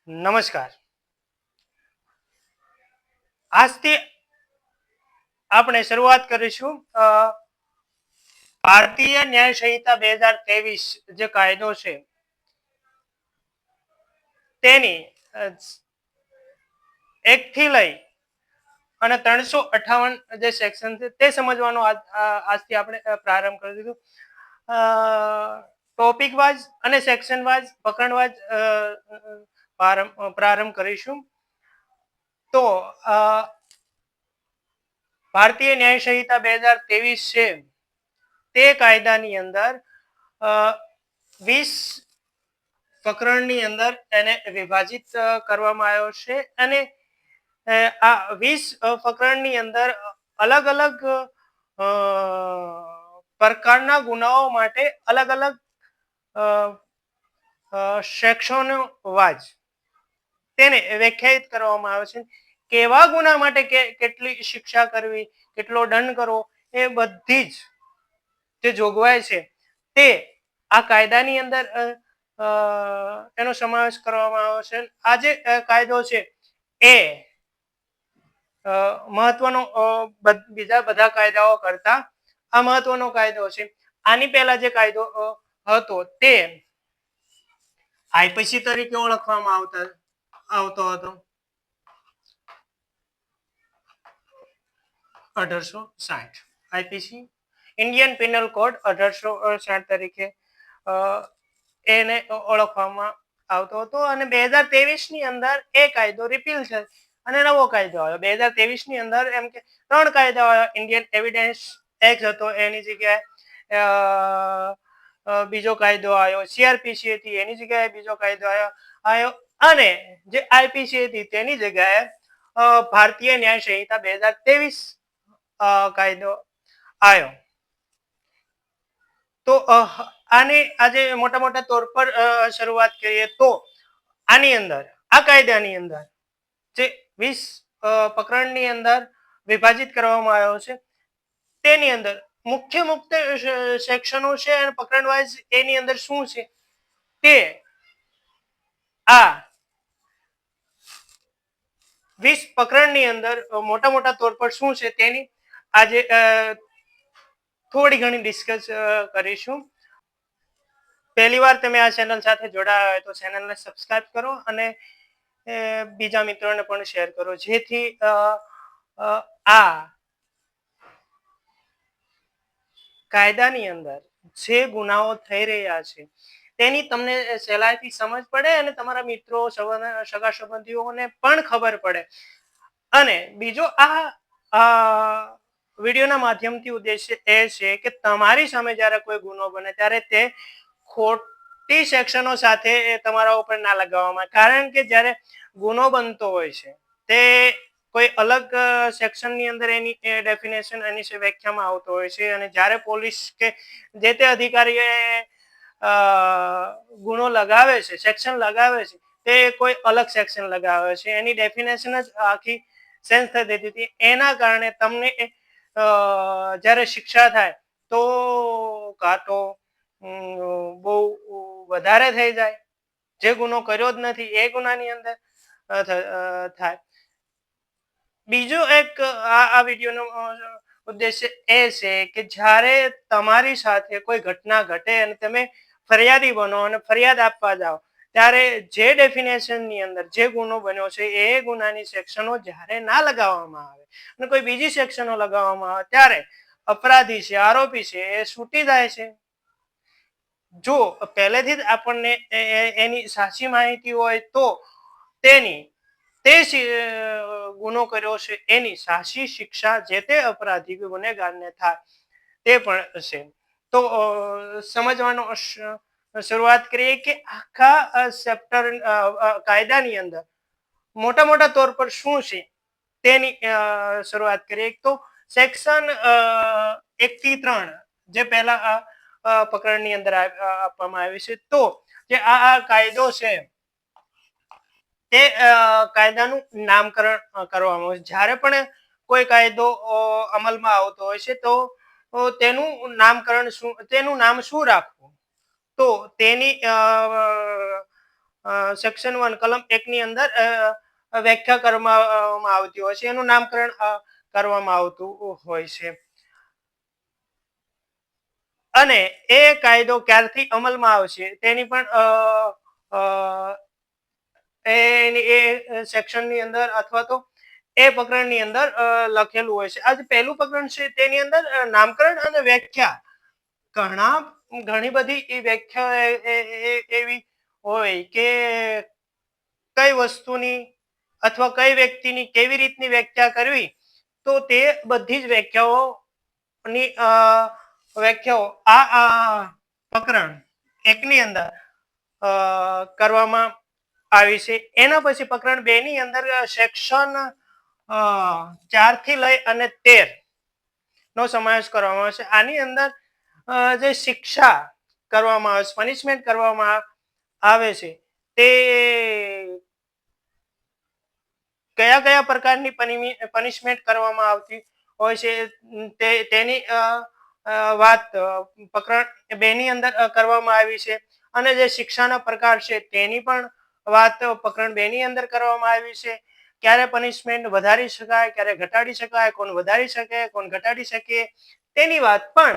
નમસ્કાર. આજથી આપણે શરૂઆત કરીશું ભારતીય ન્યાય સંહિતા 2023 જે કાયદો છે તેની 1 થી લઈ અને 358 જે સેક્શન છે તે સમજવાનો આજથી આપણે પ્રારંભ કરી દીધું. ટોપિક વાઇઝ અને સેક્શન વાઇઝ પ્રકરણ વાઇઝ પ્રારંભ કરીશું. તો ભારતીય ન્યાય સંહિતા 2023 છે તે કાયદાની અંદર 20 પ્રકરણની અંદર એને વિભાજિત કરવામાં આવ્યો છે અને આ 20 પ્રકરણની અંદર અલગ અલગ પ્રકારના ગુનાઓ માટે અલગ અલગ સેક્શનો વાઇઝ તેને વ્યાખ્યાયિત કરવામાં આવે છે. કેવા ગુના માટે કેટલી શિક્ષા કરવી, કેટલો દંડ કરવો, એ બધી જ જે જોગવાઈ છે તે આ કાયદાની અંદર એનો સમાવેશ કરવામાં આવ્યો છે. આ જે કાયદો છે એ મહત્વનો બીજા બધા કાયદાઓ કરતા આ મહત્વનો કાયદો છે. આની પહેલા જે કાયદો હતો તે આઈપીસી તરીકે ઓળખવામાં આવતો હતો 1860. આઈપીસી ઇન્ડિયન પિનલ કોડ 1860 તરીકે એને ઓળખવામાં આવતો હતો અને 2023 ની અંદર એ કાયદો રિપીલ છે અને નવો કાયદો આવ્યો. 2023 ની અંદર એમ કે 3 કાયદા આવ્યા. ઇન્ડિયન એવિડન્સ એક્ટ હતો, એની જગ્યાએ બીજો કાયદો આવ્યો. સીઆરપીસી હતી એની જગ્યાએ બીજો કાયદો આવ્યો અને જે આઈપીસી હતી તેની જગ્યાએ ભારતીય ન્યાય સંહિતા 2023 કાયદો આવ્યો. તો આની આજે મોટા મોટા તौर પર શરૂઆત કરીએ તો આની અંદર આ કાયદાની અંદર જે 20 પ્રકરણની અંદર વિભાજિત કરવામાં આવ્યો છે તેની અંદર મુખ્ય સેક્શનો છે અને પ્રકરણ વાઇઝ એની અંદર શું છે તે આ 20 પ્રકરણની અંદર મોટા મોટા તौर પર શું છે તેની આજે થોડી ઘણી ડિસ્કસ કરીશું. પહેલી વાર તમે આ ચેનલ સાથે જોડાયા હોય તો ચેનલને સબસ્ક્રાઇબ કરો અને બીજા મિત્રોને પણ શેર કરો, જેથી આ કાયદાની અંદર જે ગુનાઓ થઈ રહ્યા છે તેની તમને સહેલાઈથી સમજ પડે અને તમારા મિત્રો સગા સંબંધીઓને પણ ખબર પડે. અને બીજો આ વિડીયોના માધ્યમથી ઉદ્દેશ્ય એ છે કે તમારી સામે જ્યારે કોઈ ગુનો બને ત્યારે તે ખોટી સેક્શનો સાથે તમારા ઉપર ના લગાવવામાં, કારણ કે જ્યારે ગુનો બનતો હોય છે તે કોઈ અલગ સેક્શનની અંદર એની ડેફિનેશન એની વ્યાખ્યામાં આવતો હોય છે અને જ્યારે પોલીસ કે જે તે અધિકારીએ ગુનો લગાવે છે, સેક્શન લગાવે છે, તે કોઈ અલગ સેક્શન લગાવે છે, એની ડેફિનેશન જ આખી ચેન્જ થઈ જતી હતી. એના કારણે તમને જ્યારે શિક્ષા થાય તો કાં તો બહુ વધારે થઈ જાય, જે ગુનો કર્યો જ નથી એ ગુનાની અંદર થાય. બીજો એક આ વિડીયોનો ઉદ્દેશ્ય એ છે કે જ્યારે તમારી સાથે કોઈ ઘટના ઘટે અને તમે ફરિયાદી બનો અને ફરિયાદ આપવા જાઓ ત્યારે જે ડેફિનેશનની અંદર જે ગુનો બન્યો છે એ ગુનાની સેક્શનો જ્યારે ના લગાવવામાં આવે અને કોઈ બીજી સેક્શનો લગાવવામાં આવે ત્યારે અપરાધી છે, આરોપી છે એ છૂટી જાય છે. જો પહેલેથી જ આપણને એની સાચી માહિતી હોય તો તેની તે ગુનો કર્યો છે એની સાચી શિક્ષા જે તે અપરાધી કે ગુનેગારને થાય તે પણ છે. તો સમજવાનો શરૂઆત કરીએ કે આખા ચેપ્ટર કાયદાની અંદર મોટા મોટા તौर પર શું છે તેની શરૂઆત કરીએ. તો સેક્શન 1 થી 3 જે પહેલા પ્રકરણની અંદર આપવામાં આવી છે, તો જે આ કાયદો છે તે કાયદાનું નામકરણ કરવામાં આવે છે. જ્યારે પણ કોઈ કાયદો અમલમાં આવતો હોય છે તો તેનું નામકરણ તેનું નામ શું રાખવું, તો તેની સેક્શન 1 કલમ 1 ની અંદર વ્યાખ્યા કરવામાં આવતી હોય છે, એનું નામકરણ કરવામાં આવતું હોય છે. અને એ કાયદો ક્યારથી અમલમાં આવશે તેની પણ એ સેક્શનની અંદર અથવા તો એ પ્રકરણની અંદર લખેલું હોય છે. આ જે પહેલું પ્રકરણ છે તેની અંદર નામકરણ અને વ્યાખ્યા ઘણી બધી એ વ્યાખ્યા એવી હોય કે કઈ વસ્તુની અથવા કઈ વ્યક્તિની કેવી રીતની વ્યાખ્યા કરવી, તો તે બધી જ વ્યાખ્યાઓની વ્યાખ્યાઓ આ પ્રકરણ 1 ની અંદર કરવામાં આવી છે. એના પછી પ્રકરણ 2 ની અંદર સેક્શન 4 થી લઈ અને 13 નો સમાવેશ કરવામાં આવે છે. આની અંદર જે શિક્ષા કરવામાં આવે છે, પનિશમેન્ટ કરવામાં આવે છે, તે કયા કયા પ્રકારની પનિશમેન્ટ કરવામાં આવતી હોય છે તેની વાત પ્રકરણ 2 ની અંદર કરવામાં આવી છે. અને જે શિક્ષાના પ્રકાર છે તેની પણ વાત પ્રકરણ 2 ની અંદર કરવામાં આવી છે. ક્યારે પનિશમેન્ટ વધારી શકાય, ક્યારે ઘટાડી શકાય, કોણ વધારી શકે, કોણ ઘટાડી શકે, તેની વાત પણ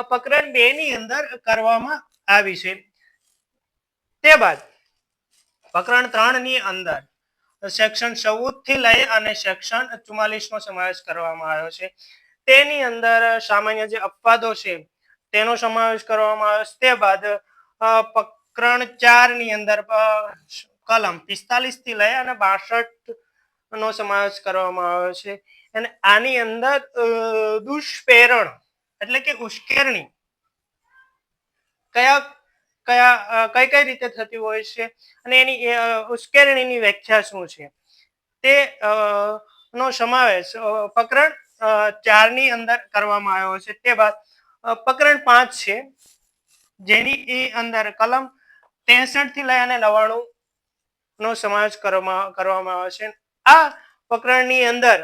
પ્રકરણ 2 ની અંદર કરવામાં આવી છે. તે બાદ પ્રકરણ 3 ની અંદર સેક્શન 14 થી લઈ અને સેક્શન 44 નો સમાવેશ કરવામાં આવ્યો છે. તેની અંદર સામાન્ય જે અપવાદો છે તેનો સમાવેશ કરવામાં આવ્યો છે. તે બાદ પ્રકરણ 4 ની અંદર કલમ 45 થી લઈ અને 62 નો સમાવેશ કરવામાં આવ્યો છે. અને આની અંદર દુષ્પ્રેરણ એટલે કે ઉશ્કેરણી કઈ કઈ રીતે થતી હોય છે અને એની ઉશ્કેરણીની વ્યાખ્યા શું છે તે નો સમાવેશ પ્રકરણ 4 ની અંદર કરવામાં આવ્યો છે. તે બાદ પ્રકરણ 5 છે જેની અંદર કલમ 63 થી લઈ અને 99 નો સમાવેશ કરવામાં આવે છે. આ પ્રકરણની અંદર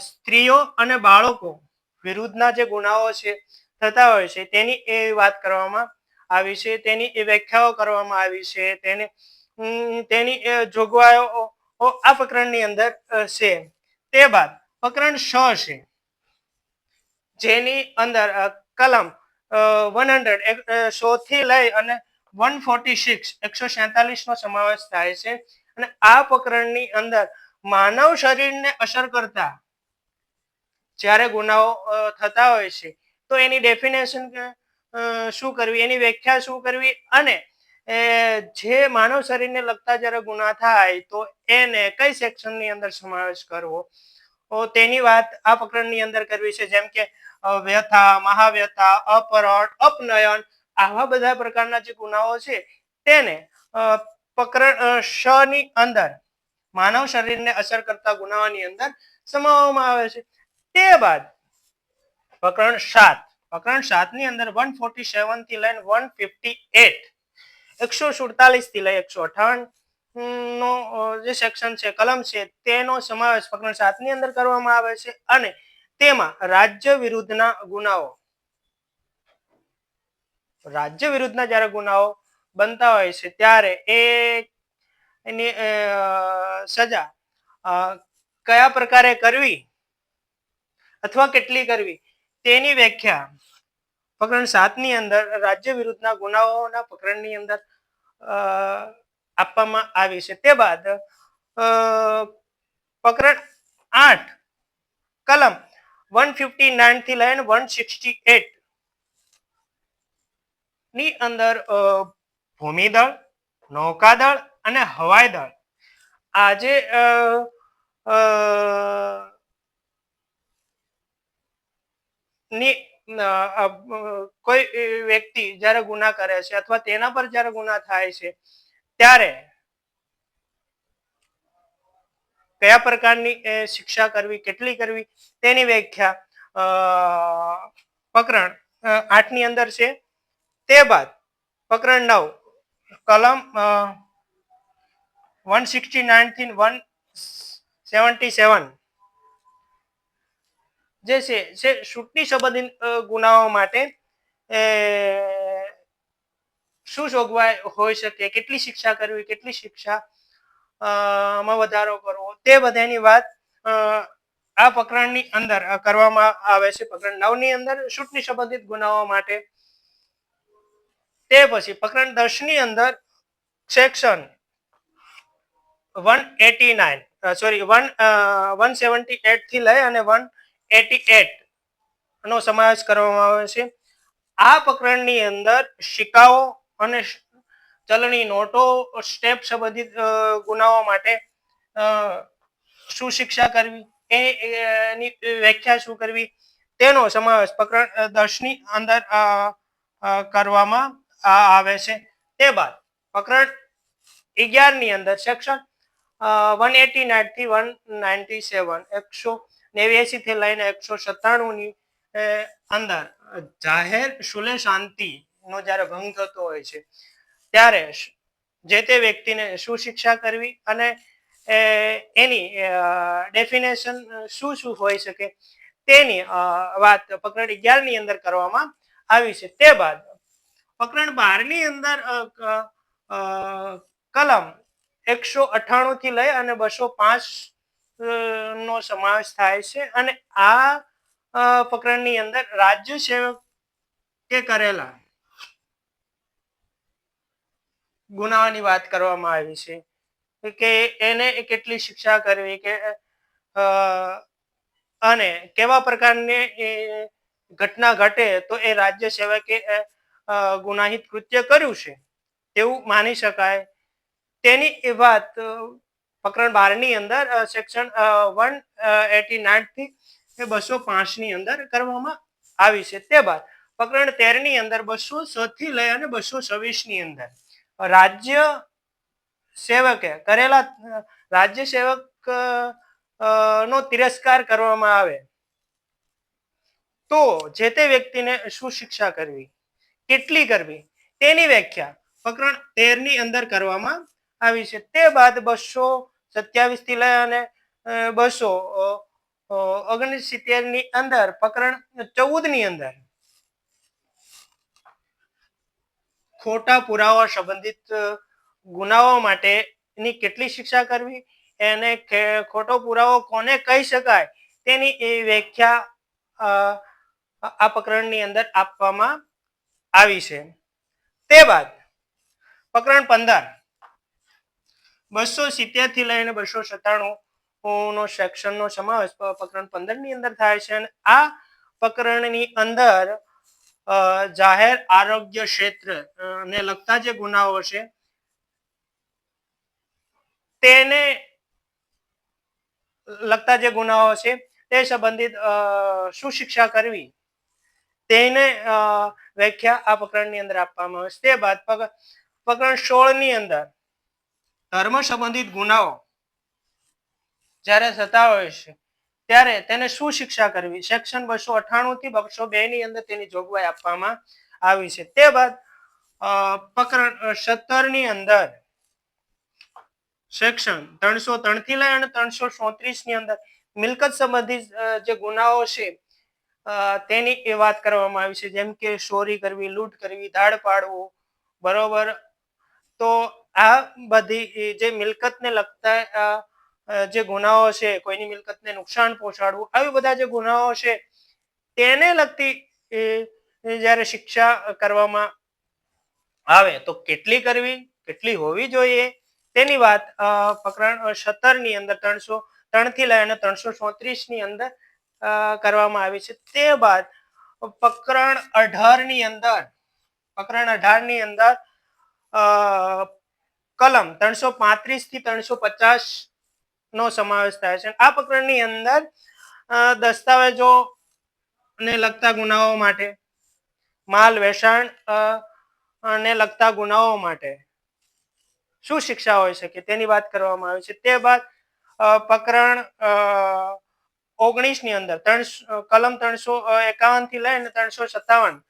સ્ત્રીઓ અને બાળકો વિરુદ્ધના જે ગુનાઓ છે થતા હોય છે તેની એ વાત કરવામાં આવી છે, તેની એ વ્યાખ્યાઓ કરવામાં આવી છે, તેની જોગવાઈઓ આ પ્રકરણની અંદર છે. તે બાદ પ્રકરણ 6 છે જેની અંદર કલમ 100 થી લઈ અને 147 નો સમાવેશ થાય છે. અને આ પ્રકરણની અંદર માનવ શરીરને અસર કરતા જ્યારે ગુનાઓ થતા હોય છે તો એની ડેફિનેશન શું કરવી, એની વ્યાખ્યા શું કરવી, અને જે માનવ શરીરને લગતા જ્યારે ગુના થાય તો એને કઈ સેક્શનની અંદર સમાવેશ કરવો તેની વાત આ પ્રકરણની અંદર કરવી છે. જેમ કે વ્યથા, મહાવ્યથા, અપહરણ, અપનયન, આવા બધા પ્રકારના જે ગુનાઓ છે તેને પ્રકરણ 6 ની અંદર માનવ શરીરને અસર કરતા ગુનાઓની અંદર સમાવવામાં આવે છે. તે બાદ પ્રકરણ 7 ની અંદર 147 થી લઈને 158 147 થી લઈ 158 નો જે સેક્શન છે, કલમ છે, તેનો સમાવેશ પ્રકરણ 7 ની અંદર કરવામાં આવે છે. અને તેમાં રાજ્ય વિરુદ્ધના જ્યારે ગુનાઓ બનતા હોય છે ત્યારે એની સજા કયા પ્રકારે કરવી અથવા કેટલી કરવી તેની વ્યાખ્યા પ્રકરણ 7 ની અંદર રાજ્ય વિરુદ્ધના ગુનાઓના પ્રકરણની અંદર આપવામાં આવી છે. તે બાદ પ્રકરણ 8 કલમ 159 થી લઈને 168 ની અંદર ભૂમિદળ, નૌકાદળ અને હવાઈ દળ આજે ની કોઈ વ્યક્તિ જ્યારે ગુના કરે છે અથવા તેના પર જ્યારે ગુના થાય છે ત્યારે કયા પ્રકારની શિક્ષા કરવી, કેટલી કરવી તેની વ્યાખ્યા પ્રકરણ 8 ની અંદર છે. તે બાદ પ્રકરણ 9 કલમ 169 થી 177 જે છે છૂટણી સંબંધિત ગુનાઓ માટે શું જોગવાઈ હોઈ શકે, કેટલી શિક્ષા કરવી, કેટલી શિક્ષા માં વધારો કરવો, તે બધાની વાત આ પ્રકરણની અંદર કરવામાં આવે છે. પ્રકરણ 9 ની અંદર છૂટની સંબંધિત ગુનાઓ માટે. તે પછી પ્રકરણ 10 ની અંદર સેક્શન 178 થી લઈ અને 188 નો સમાવેશ કરવામાં આવે છે. આ પ્રકરણની અંદર સિક્કાઓ અને ચલણી નોટો સ્ટેપ સંબંધિત ગુનાઓ માટે શું શિક્ષા કરવી, એની વ્યાખ્યા શું કરવી, તેનો સમાવેશ પ્રકરણ 10 ની અંદર કરવામાં આવે છે. તે બાદ પ્રકરણ 11 ની અંદર સેક્શન 189 થી 197 189 થી લઈને 197 ની અંદર જાહેર સુલે શાંતિ નો જ્યારે ભંગ થતો હોય છે ત્યારે જે તે વ્યક્તિને શું શિક્ષા કરવી અને એની ડેફિનેશન શું શું હોઈ શકે તેની વાત પ્રકરણ 11 ની અંદર કરવામાં આવી છે. તે બાદ પ્રકરણ 12 ની અંદર કલમ 198 થી લઈ અને 205 નો સમાવેશ થાય છે અને આ પ્રકરણની અંદર રાજ્ય સેવકે કરેલા ગુનાની વાત કરવામાં આવી છે કે એને કેટલી શિક્ષા કરવી કે અને કેવા પ્રકારની ઘટના ઘટે તો એ રાજ્ય સેવકે ગુનાહિત કૃત્ય કર્યું છે તેવું માની શકાય. તેની એ વાત પ્રકરણ 12 ની અંદર સેક્શન 189 થી 205 ની અંદર કરવામાં આવી છે. તે બાદ પ્રકરણ 13 ની અંદર 207 થી લઈ અને 226 ની અંદર રાજ્ય સેવકે કરેલા રાજ્ય સેવક નો તિરસ્કાર કરવામાં આવે તો જે તે વ્યક્તિને શું શિક્ષા કરવી, કેટલી કરવી, તેની વ્યાખ્યા પ્રકરણ 13 ની અંદર કરવામાં આવી છે. તે બાદ 227 થી લઈ અને 269 ની અંદર પ્રકરણ 14 ની અંદર ખોટા પુરાવા સંબંધિત ગુનાઓ માટેની કેટલી શિક્ષા કરવી, એને ખોટો પુરાવો કોને કહી શકાય તેની એ વ્યાખ્યા આ પ્રકરણની અંદર આપવામાં આવી છે. તે બાદ પ્રકરણ 15 270 થી લઈને 297 નો સેક્શન નો સમાવેશ પ્રકરણ 15 ની અંદર થાય છે અને આ પ્રકરણની અંદર જાહેર આરોગ્ય ક્ષેત્ર ને લગતા જે ગુનાઓ છે તેને લગતા જે ગુનાઓ છે તે સંબંધિત શું શિક્ષા કરવી તેને વ્યાખ્યા આ પ્રકરણની અંદર આપવામાં આવે છે. તે બાદ પ્રકરણ 16 ની અંદર ધર્મ સંબંધિત ગુનાઓ જ્યારે થતા હોય છે ત્યારે તેને શું શિક્ષા કરવી, સેક્શન 298 થી 202 ની અંદર તેની જોગવાઈ આપવામાં આવી છે. તે બાદ પ્રકરણ 17 ની અંદર સેક્શન 303 થી લઈ અને 337 ની અંદર મિલકત સંબંધિત જે ગુનાઓ છે તેની એ વાત કરવામાં આવી છે, જેમ કે ચોરી કરવી, લૂંટ કરવી, ધાડ પાડવું, બરોબર. તો આ બધી જે મિલકતને લગતા જે ગુનાઓ છે, કોઈની મિલકતને નુકસાન પહોંચાડવું, આવી બધા જે ગુનાઓ છે તેને લગતી જ્યારે શિક્ષા કરવામાં આવે તો કેટલી કરવી, કેટલી હોવી જોઈએ તેની વાત પ્રકરણ 17 ની અંદર 303 થી લઈ અને 337 ની અંદર કરવામાં આવી છે. તે બાદ પ્રકરણ 18 ની અંદર કલમ 335 થી 350 નો સમાવેશ થાય છે. આ પ્રકરણની અંદર દસ્તાવેજો ને લગતા ગુનાઓ માટે, માલ વેચાણ ને લગતા ગુનાઓ માટે શું શિક્ષા હોઈ શકે તેની વાત કરવામાં આવી છે. તે બાદ પ્રકરણ 19 ની અંદર કલમ 351 થી લઈને 357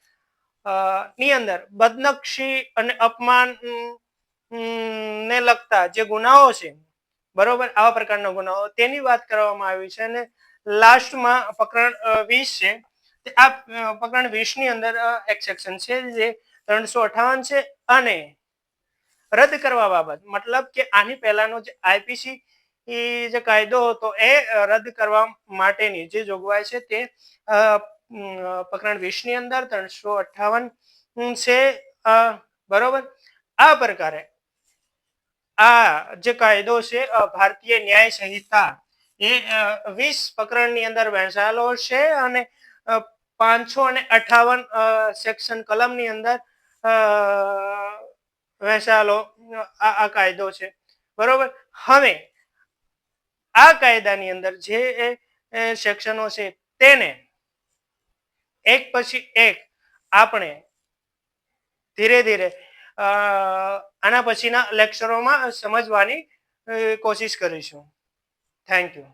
ની અંદર બદનક્ષી અને અપમાન ને લગતા જે ગુનાઓ છે, બરોબર, આવા પ્રકારના ગુનાઓ તેની વાત કરવામાં આવી છે. અને લાસ્ટમાં પ્રકરણ 20 છે. આ પ્રકરણ 20 ની અંદર એક સેક્શન છે જે 358 છે અને રદ કરવા બાબત મતલબ કે આની પહેલાનો જે આઈપીસી જે કાયદો હતો એ રદ કરવા માટેની જે જોગવાઈ છે તે પ્રકરણ 20 ની અંદર 358 છે બરોબર. આ પ્રકારે આ જે કાયદો છે ભારતીય ન્યાય સંહિતા એ 20 પ્રકરણની અંદર વહેંચાયેલો છે અને 558 સેક્શન કલમની અંદર વહેંચાયેલો આ કાયદો છે બરોબર. હવે આ કાયદાની અંદર જે સેક્શનો છે તેને એક પછી એક આપણે ધીરે ધીરે આના પછીના લેક્ચરોમાં સમજવાની કોશિશ કરીશું. Thank you.